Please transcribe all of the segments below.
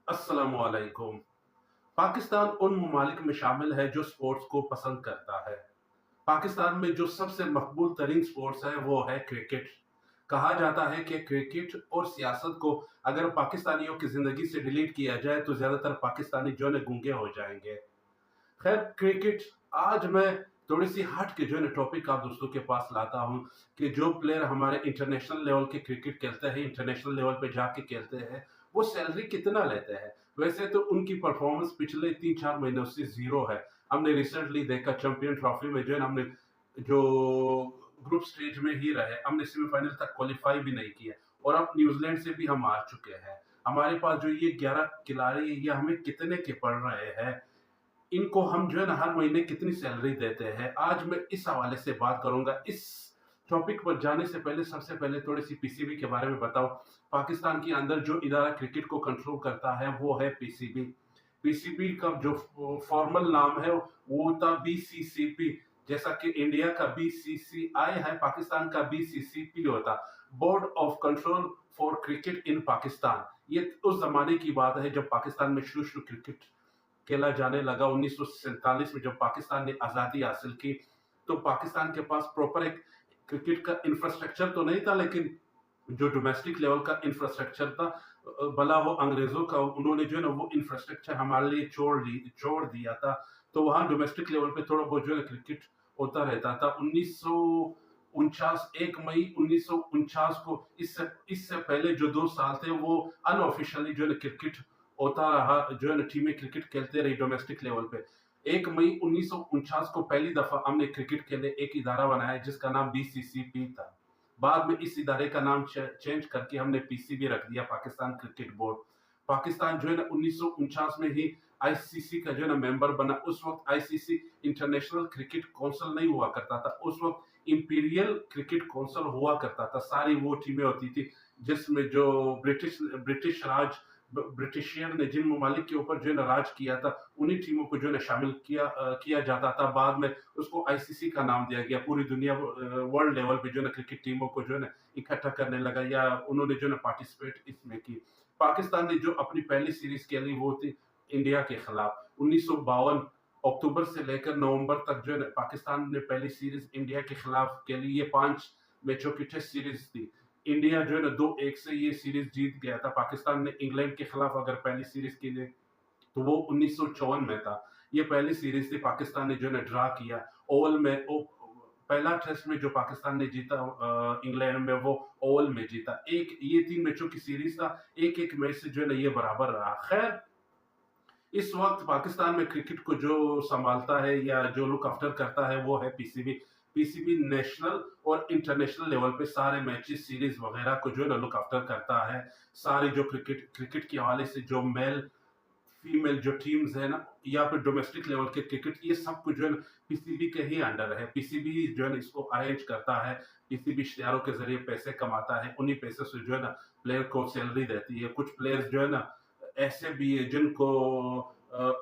अस्सलामुअलैकुम। पाकिस्तान उन ममालिक में शामिल है जो स्पोर्ट्स को पसंद करता है। पाकिस्तान में जो सबसे मकबूल तरीन स्पोर्ट्स है वो है क्रिकेट। कहा जाता है कि क्रिकेट और सियासत को अगर पाकिस्तानियों की जिंदगी से डिलीट किया जाए तो ज्यादातर पाकिस्तानी जो है गूंगे हो जाएंगे। खैर क्रिकेट आज मैं थोड़ी सी हट के जो है ना टॉपिक आप दोस्तों के पास लाता हूँ कि जो प्लेयर हमारे इंटरनेशनल लेवल के क्रिकेट खेलते हैं, इंटरनेशनल लेवल पे जाके खेलते हैं, वो सैलरी कितना लेते हैं। वैसे तो उनकी परफॉर्मेंस पिछले 3-4 महीनों से जीरो है। हमने रिसेंटली देखा चैंपियन ट्रॉफी में जो है ना हमने जो ग्रुप स्टेज में ही रहे, हमने सेमीफाइनल तक क्वालिफाई भी नहीं किया और अब न्यूजीलैंड से भी हम हार चुके हैं। हमारे पास जो ये 11 खिलाड़ी ये हमें कितने के पड़ रहे हैं, इनको हम जो है ना हर महीने कितनी सैलरी देते हैं। आज मैं इस हवाले से बात करूंगा। इस टॉपिक पर जाने से पहले सबसे पहले थोड़ी सी पीसीबी के बारे में बताओ। पाकिस्तान के अंदर जो इदारा क्रिकेट को कंट्रोल करता है वो है पीसीबी। पीसीबी का जो फॉर्मल नाम है वो था बीसीसीपी। जैसा कि इंडिया का बीसीसीआई है, पाकिस्तान का बीसीसीपी होता, board of control for cricket in Pakistan. ये उस जमाने की बात है जब पाकिस्तान में शुरू शुरू क्रिकेट खेला जाने लगा। 1947 में जब पाकिस्तान ने आज़ादी हासिल की तो पाकिस्तान के पास प्रॉपर एक क्रिकेट का इंफ्रास्ट्रक्चर तो नहीं था, लेकिन जो डोमेस्टिक लेवल का इंफ्रास्ट्रक्चर था, भला हो अंग्रेजों का, उन्होंने जो है ना वो इंफ्रास्ट्रक्चर हमारे लिए छोड़ दिया था। तो वहाँ डोमेस्टिक लेवल पे थोड़ा बहुत जो है क्रिकेट होता रहता था। 1949 1 मई 1949 को इससे पहले जो 2 साल थे वो अनऑफिशियली जो है क्रिकेट होता रहा, जो है ना टीमें क्रिकेट खेलते रही डोमेस्टिक लेवल पे। 1 मई 1949 को पहली दफा हमने क्रिकेट के लिए एक इदारा बनाया जिसका नाम बीसीसीपी था। बाद में इस इदारे का नाम चेंज करके हमने पीसीबी रख दिया, पाकिस्तान क्रिकेट बोर्ड। पाकिस्तान जो है ना 1949 में ही आईसीसी का जो है ना मेंबर बना। उस वक्त आईसीसी इंटरनेशनल क्रिकेट काउंसिल नहीं हुआ करता था, उस वक्त इंपीरियल क्रिकेट काउंसिल हुआ करता था। सारी वो टीमें होती थी जिसमें जो ब्रिटिश राज ब्रिटिशियर ने जिन ममालिक के ऊपर जो है ना राज किया था, उन्हीं टीमों को जो है ना शामिल किया जाता था। बाद में उसको आईसीसी का नाम दिया गया। पूरी दुनिया वर्ल्ड लेवल पे जो है ना क्रिकेट टीमों को जो है ना इकट्ठा करने लगा, या उन्होंने जो है ना पार्टिसिपेट इसमें की। पाकिस्तान ने जो अपनी पहली सीरीज खेली वो थी इंडिया के खिलाफ 1952। अक्टूबर से लेकर नवंबर तक जो है ना पाकिस्तान ने पहली सीरीज इंडिया के खिलाफ खेली। ये 5 मैचों की टेस्ट सीरीज थी। इंडिया जो है ना 2-1 से ये सीरीज जीत गया था। पाकिस्तान ने इंग्लैंड के खिलाफ अगर पहली सीरीज की तो वो 1954 में था। ये पहली सीरीज थी, पाकिस्तान ने जो है ना ड्रा किया। ओवल में पहला टेस्ट में जो पाकिस्तान ने जीता इंग्लैंड में, वो ओवल में जीता। एक ये 3 मैचों की सीरीज था, एक एक मैच से जो है ना ये बराबर रहा। खैर इस वक्त पाकिस्तान में क्रिकेट को जो संभालता है या जो लुक आफ्टर करता है वो है पीसीबी। पीसीबी नेशनल और इंटरनेशनल लेवल पे सारे मैचेस सीरीज वगैरह को जो है ना लुक आफ्टर करता है। सारी जो क्रिकेट क्रिकेट के हवाले से जो मेल फीमेल जो टीम्स है ना, या फिर डोमेस्टिक लेवल के क्रिकेट, ये सब कुछ जो है ना पीसीबी के ही अंडर है। पीसीबी जो है ना इसको अरेंज करता है। पीसीबी शेयरों के जरिए पैसे कमाता है, उन्हीं पैसे से जो है ना प्लेयर को सैलरी देती है। कुछ प्लेयर्स जो है ना ऐसे भी है जिनको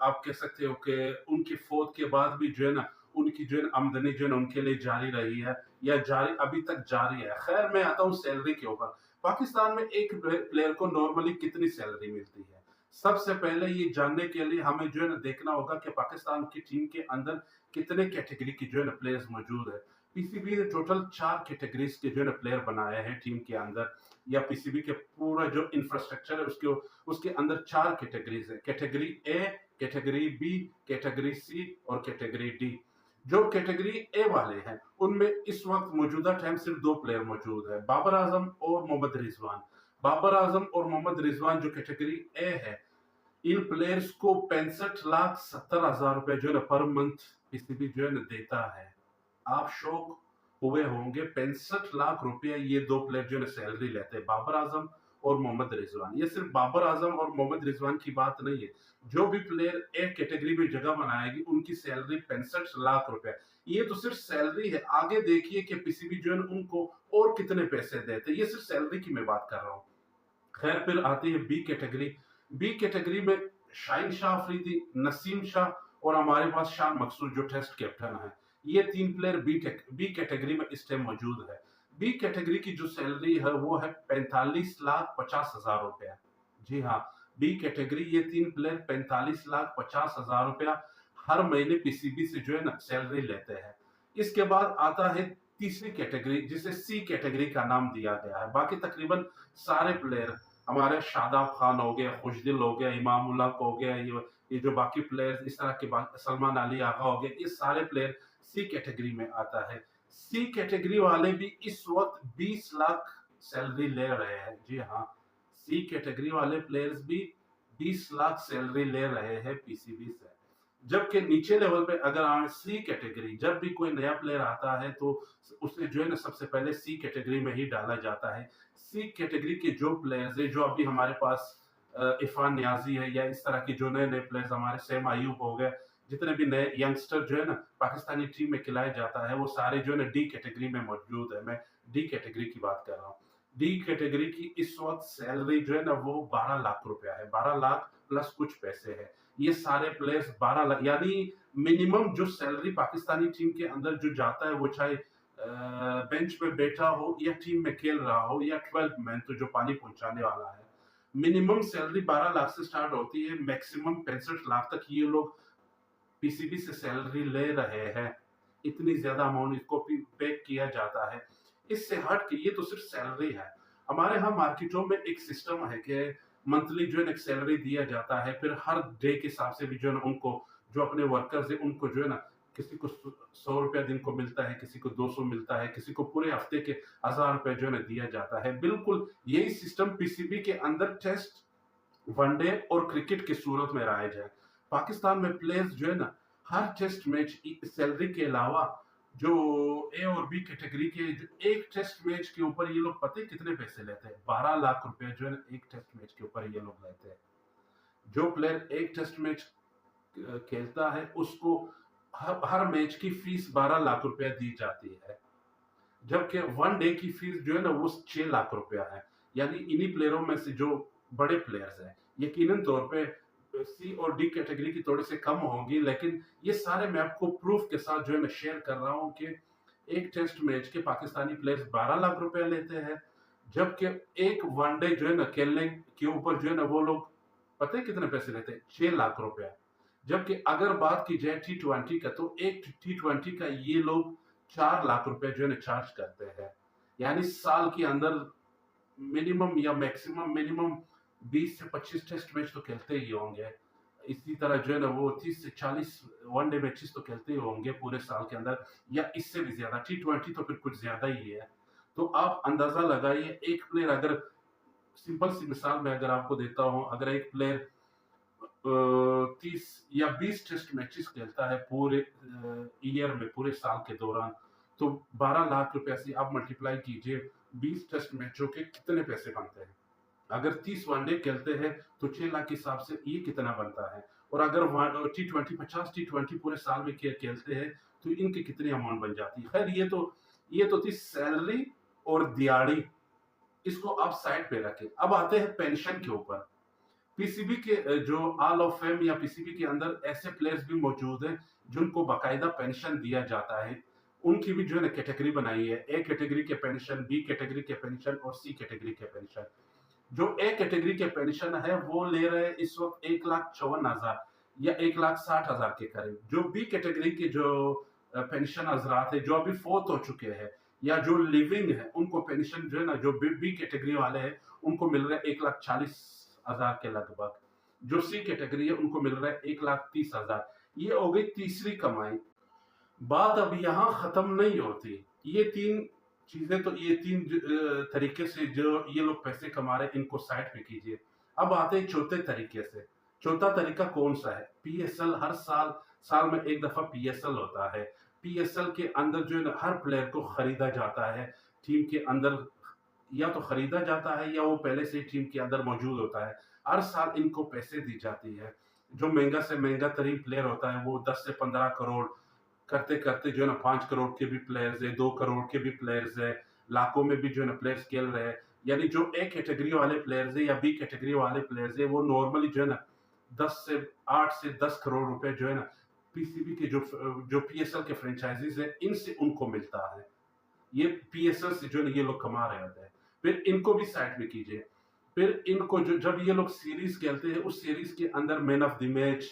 आप कह सकते हो कि उनकी फौत के बाद भी जो है ना उनकी जो है आमदनी जो है ना उनके लिए जारी रही है, या जारी अभी तक जारी है। खैर मैं आता हूँ सैलरी के ऊपर। पाकिस्तान में एक प्लेयर को नॉर्मली कितनी सैलरी मिलती है। सबसे पहले ये जानने के लिए हमें जो है ना देखना होगा कि पाकिस्तान की टीम के अंदर कितने कैटेगरी की जो है ना प्लेयर्स मौजूद है। पीसीबी ने टोटल 4 कैटेगरीज के जो है ना प्लेयर बनाए हैं टीम के अंदर, या पीसीबी के पूरा जो इंफ्रास्ट्रक्चर है उसके अंदर 4 कैटेगरीज है। Category A, category B, category C और कैटेगरी डी। जो कैटेगरी ए वाले हैं उनमें इस वक्त मौजूदा टाइम सिर्फ 2 प्लेयर मौजूद है, बाबर आजम और मोहम्मद रिजवान। बाबर आजम और मोहम्मद रिजवान जो कैटेगरी ए है, इन प्लेयर्स को 65,70,000 रुपए जो है ना पर मंथ पीसीबी जो है ना देता है। आप शौक हुए होंगे, 65 लाख रुपया ये 2 प्लेयर जो है सैलरी लेते हैं, बाबर आजम और मोहम्मद रिजवान। ये सिर्फ बाबर आजम और मोहम्मद रिजवान की बात नहीं है। जो भी प्लेयर एक कैटेगरी में जगह बनाएगी उनकी सैलरी 65 लाख रुपया। ये तो सिर्फ सैलरी है, आगे देखिए कि पीसीबी जो है उनको और कितने पैसे देते हैं। ये सिर्फ सैलरी की मैं बात कर रहा हूँ। खैर फिर आती है बी कैटेगरी। बी कैटेगरी में शाहिन शाह अफरीदी, नसीम शाह और हमारे पास शान मकसूद जो टेस्ट कैप्टन है। ये 3 प्लेयर बी कैटेगरी में इस टाइम मौजूद है। बी कैटेगरी की जो सैलरी है वो है 45,50,000 रुपया। जी हाँ, बी कैटेगरी ये 3 प्लेयर 45,50,000 रुपया हर महीने पीसीबी से जो है ना सैलरी लेते हैं। इसके बाद आता है तीसरी कैटेगरी जिसे सी कैटेगरी का नाम दिया गया है। बाकी तकरीबन सारे प्लेयर हमारे शादाब खान हो गया, खुशदिल हो गया, इमाम उल हक हो गया, ये जो बाकी प्लेयर्स इस तरह के सलमान अली आगा हो गए, ये सारे प्लेयर सी कैटेगरी में आता है। सी कैटेगरी वाले भी इस वक्त 20 लाख सैलरी ले रहे हैं। जी हाँ, सी कैटेगरी वाले प्लेयर्स भी 20 लाख सैलरी ले रहे हैं पीसीबी से। जबकि नीचे लेवल पे अगर आए सी कैटेगरी, जब भी कोई नया प्लेयर आता है तो उसे जो है ना सबसे पहले सी कैटेगरी में ही डाला जाता है। सी कैटेगरी के जो प्लेयर्स है, जो अभी हमारे पास इरफान नियाजी है या इस तरह के जो नए नए प्लेयर्स हमारे सैम अयूब हो गए, जितने भी नए यंगस्टर जो है ना पाकिस्तानी टीम में खिलाया जाता है, वो सारे जो है ना डी कैटेगरी में मौजूद है। मैं डी कैटेगरी की बात कर रहा हूँ। डी कैटेगरी की इस वक्त सैलरी जो है ना वो 12 लाख रुपया है, 12 लाख प्लस कुछ पैसे है। ये सारे प्लेयर्स 12 लाख, यानी मिनिमम जो सैलरी पाकिस्तानी टीम के अंदर जो जाता है, वो चाहे बेंच पे बैठा हो या टीम में खेल रहा हो या 12 मैन तो जो पानी पहुंचाने वाला है, मिनिमम सैलरी 12 लाख से स्टार्ट होती है, मैक्सिमम 65 लाख तक ये लोग पीसीबी से सैलरी ले रहे हैं। इतनी ज्यादा अमाउंट इसको पे किया जाता है। इससे हट के ये तो सिर्फ सैलरी है। हमारे यहाँ मार्केटों में एक सिस्टम है कि मंथली जो है ना सैलरी दिया जाता है, फिर हर डे के हिसाब से भी जो है ना उनको, जो अपने वर्कर्स है उनको जो है ना, किसी को 100 रुपया दिन को मिलता है, किसी को 200 मिलता है, किसी को पूरे हफ्ते के 1000 रुपए जो है ना दिया जाता है। बिल्कुल यही सिस्टम पीसीबी के अंदर टेस्ट, वनडे और क्रिकेट की सूरत में राइज है। पाकिस्तान में प्लेयर्स जो है ना हर टेस्ट मैच सैलरी के अलावा जो ए और बी कैटेगरी के जो एक टेस्ट मैच के ऊपर ये लोग पता है कितने पैसे लेते हैं? 12 लाख रुपए जो है ना एक टेस्ट मैच के ऊपर ये लोग लेते हैं। जो प्लेयर एक टेस्ट मैच खेलता है उसको हर मैच की फीस 12 लाख रुपया दी जाती है, जबकि वन डे की फीस जो है ना वो 6 लाख रुपया है। यानी इन्हीं प्लेयरों में से जो बड़े प्लेयर्स हैं, यकीनन तौर पे सी और डी कैटेगरी की थोड़ी से कम होंगी, लेकिन ये सारे मैं आपको प्रूफ के साथ जो है ना शेयर कर रहा हूँ कि एक टेस्ट मैच के पाकिस्तानी प्लेयर्स 12 लाख रुपया लेते हैं, जबकि एक वनडे जो है ना खेलने के ऊपर जो है ना वो लोग पता है कितने पैसे लेते हैं? 6 लाख रुपया। जबकि अगर बात की जाए T20 का, तो एक T20 का ये लोग 4 लाख रुपए जो है ना चार्ज करते हैं। यानी साल के अंदर मिनिमम या मैक्सिमम मिनिमम 20 से 25 टेस्ट मैच तो खेलते ही होंगे। इसी तरह जो है ना वो 30 से 40 वनडे मैचेस तो खेलते ही होंगे पूरे साल के अंदर, या इससे भी ज्यादा। T20 तो फिर कुछ ज्यादा ही है। तो आप अंदाजा लगाइए, एक प्लेयर अगर, सिंपल सी मिसाल मैं अगर आपको देता हूं, अगर एक प्लेयर 30 या 20 टेस्ट मैचेस खेलता है पूरे ईयर में, पूरे साल के दौरान, तो 12 लाख रुपया से आप मल्टीप्लाई कीजिए 20 टेस्ट मैचों के कितने पैसे बनते हैं। अगर 30 वनडे खेलते हैं तो 6 लाख के हिसाब से ये कितना बनता है। और अगर T20 50 T20 पूरे साल में खेलते हैं तो इनकी कितनी अमाउंट बन जाती है। खैर ये तो थी सैलरी और दिहाड़ी, इसको आप साइड पे रखें। अब आते हैं पेंशन के ऊपर। पीसीबी के जो ऑल ऑफ फेम या पीसीबी के अंदर ऐसे प्लेयर्स भी मौजूद हैं जिनको बाकायदा पेंशन दिया जाता है। उनकी भी जो है ना कैटेगरी बनाई है, ए कैटेगरी के पेंशन, बी कैटेगरी के पेंशन और सी कैटेगरी के पेंशन। जो ए कैटेगरी के पेंशन है वो ले रहे हैं इस वक्त 1,54,000 या 1,60,000 के करीब। जो बी कैटेगरी के जो पेंशन हजरात है जो अभी फोत हो चुके हैं या जो लिविंग है, उनको पेंशन जो है ना, जो बी कैटेगरी वाले हैं उनको मिल रहा है 1,40,000 के लगभग। जो सी कैटेगरी है उनको मिल रहा है 1,30,000। ये हो गई तीसरी कमाई। बात अब यहाँ खत्म नहीं होती। ये तीन चीजें तो, ये तीन तरीके से जो ये लोग पैसे कमा रहे हैं इनको साइड पे कीजिए। अब आते हैं चौथे तरीके से। चौथा तरीका कौन सा है? पीएसएल। हर साल में एक दफा पीएसएल होता है। पीएसएल के अंदर जो है ना हर प्लेयर को खरीदा जाता है टीम के अंदर, या तो खरीदा जाता है या वो पहले से टीम के अंदर मौजूद होता है। हर साल इनको पैसे दी जाती है। जो महंगा से महंगा तरीन प्लेयर होता है वो 10 से 15 करोड़ करते करते जो है ना 5 करोड़ के भी प्लेयर्स है, 2 करोड़ के भी प्लेयर्स है, लाखों में भी जो है ना प्लेयर्स खेल रहे हैं। यानी जो ए कैटेगरी वाले प्लेयर्स है या बी कैटेगरी वाले प्लेयर्स है वो नॉर्मली जो है ना 8 से 10 करोड़ रुपए जो है ना पीसीबी के जो पीएसएल के फ्रेंचाइजीज है इनसे उनको मिलता है। ये पीएसएल से जो है ना ये लोग कमा रहे होते हैं। फिर इनको भी साइड में कीजिए। फिर इनको जो जब ये लोग सीरीज खेलते हैं, उस सीरीज के अंदर मैन ऑफ द मैच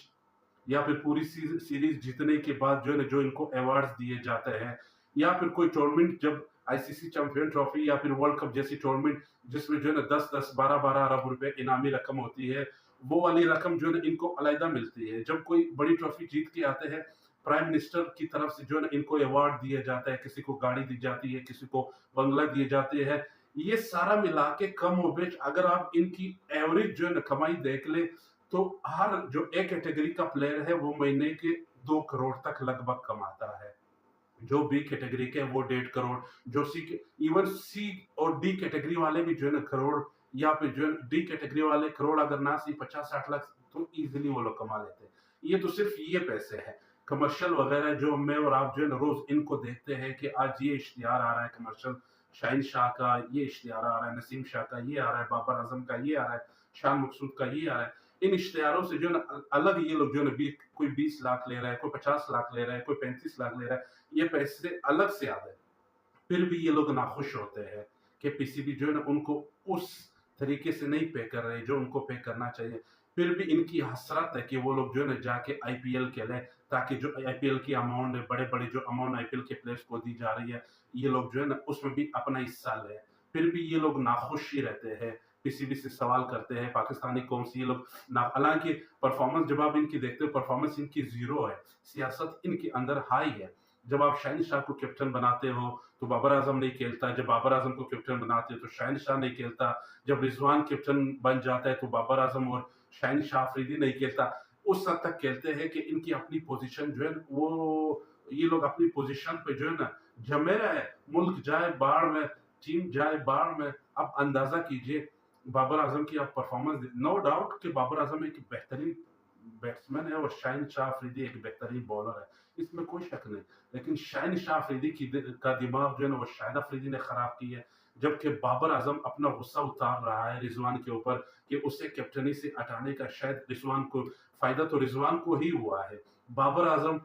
या फिर पूरी सीरीज जीतने के बाद जो है ना, जो इनको अवार्ड्स दिए जाते हैं, या फिर कोई टूर्नामेंट जब आईसीसी चैंपियन ट्रॉफी या फिर वर्ल्ड कप जैसी टूर्नामेंट जिसमें जो है ना 10-10, 12-12 अरब रुपए इनामी रकम होती है, वो वाली रकम जो है ना इनको अलग मिलती है। जब कोई बड़ी ट्रॉफी जीत के आते हैं, प्राइम मिनिस्टर की तरफ से जो है ना इनको अवार्ड दिया जाता है, किसी को गाड़ी दी जाती है, किसी को बंगला दिए जाते हैं। ये सारा मिला के कम हो बेश अगर आप इनकी एवरेज जो है ना कमाई देख ले, तो हर जो ए कैटेगरी का प्लेयर है वो महीने के 2 करोड़ तक लगभग कमाता है। जो बी कैटेगरी के वो 1.5 करोड़, जो सी इवन सी और डी कैटेगरी वाले भी जो है ना करोड़, या फिर जो है डी कैटेगरी वाले करोड़ अगर ना सी 50-60 लाख तो इजीली वो लोग कमा लेते हैं। ये तो सिर्फ ये पैसे है। कमर्शियल वगैरह जो मैं और आप जो है ना रोज इनको देखते हैं कि आज ये इश्तिहार आ रहा है कमर्शियल, शाहीन शाह का ये इश्तिहार आ रहा है, नसीम शाह का ये आ रहा है, बाबर आजम का ये आ रहा है, शान मकसूद का ये आ रहा है। इन इश्तिहारों से जो है ना अलग ये लोग जो है ना कोई 20 लाख ले रहा है, कोई 50 लाख ले रहा है, कोई 35 लाख ले रहा है, ये पैसे अलग से आते हैं। फिर भी ये लोग नाखुश होते हैं कि पीसीबी जो है ना उनको उस तरीके से नहीं पे कर रहे जो उनको पे करना चाहिए। फिर भी इनकी हसरत है कि वो लोग जो है ना जाके आईपीएल खेलें, ताकि जो आईपीएल की अमाउंट है, बड़े-बड़े जो अमाउंट आईपीएल के प्लेयर्स को दी जा रही है, ये लोग जो है ना उसमें भी अपना हिस्सा लें। फिर भी ये लोग नाखुश ही रहते हैं, पीसीबी से सवाल करते हैं, पाकिस्तानी कौम से ये लोग ना, हालाँकि परफॉर्मेंस जब आप इनकी देखते हो, परफॉर्मेंस इनकी ज़ीरो है, सियासत इनके अंदर हाई है। जब आप शाहीन शाह को कैप्टन बनाते हो तो बाबर आजम नहीं खेलता, जब बाबर आजम को कैप्टन बनाते हो तो शाहीन शाह नहीं खेलता, जब रिजवान कैप्टन बन जाता है तो बाबर आजम और शाहीन शाह अफरीदी नहीं खेलता। उस हद तक खेलते हैं कि इनकी अपनी पोजीशन जो है वो, ये लोग अपनी पोजीशन पे जो है ना जमे रहे, मुल्क जाए बाढ़ में, टीम जाए बाढ़ में। अब अंदाजा कीजिए बाबर आजम की आप परफॉर्मेंस, नो डाउट कि बाबर आजम एक बेहतरीन बैट्समैन है और शाहीन शाह अफरीदी एक बेहतरीन बॉलर है, इसमें कोई शक नहीं। लेकिन शाहीन शाह अफरीदी का दिमाग जो है ना वो शाहिद अफरीदी ने खराब की है, जबकि बाबर आजम अपना गुस्सा उतार रहा है रिजवान के ऊपर कि उसे कैप्टनी से हटाने का शायद रिजवान को फायदा तो रिजवान को ही हुआ है। बाबर आजम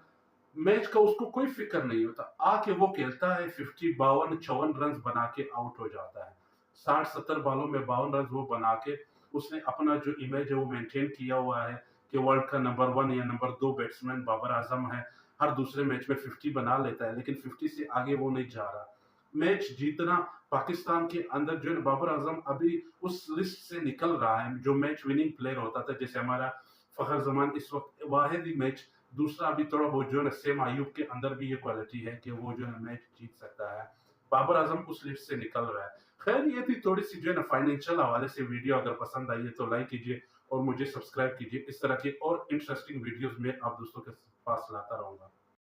मैच का उसको कोई फिक्र नहीं होता, आके वो खेलता है 50, 52, 54 रन बना के आउट हो जाता है। 60-70 बालों में 52 रन वो बना के उसने अपना जो इमेज है वो मेंटेन किया हुआ है कि वर्ल्ड का नंबर 1 या नंबर 2 बैट्समैन बाबर आजम है। हर दूसरे मैच में 50 बना लेता है, लेकिन 50 से आगे वो नहीं जा रहा। मैच जीतना पाकिस्तान के अंदर जो है बाबर आजम अभी उस लिस्ट से निकल रहा है जो मैच विनिंग प्लेयर होता था, जैसे हमारा फखर जमान इस वक्त वाहिद ही मैच, दूसरा अभी थोड़ा बहुत जो है सेम आयुब के अंदर भी ये क्वालिटी है कि वो जो है मैच जीत सकता है। बाबर आजम उस लिस्ट से निकल रहा है। खैर ये थी थोड़ी सी जो है ना फाइनेंशियल हवाले से वीडियो, अगर पसंद आई है तो लाइक कीजिए और मुझे सब्सक्राइब कीजिए। इस तरह के और इंटरेस्टिंग वीडियोस में आप दोस्तों के पास लाता रहूंगा।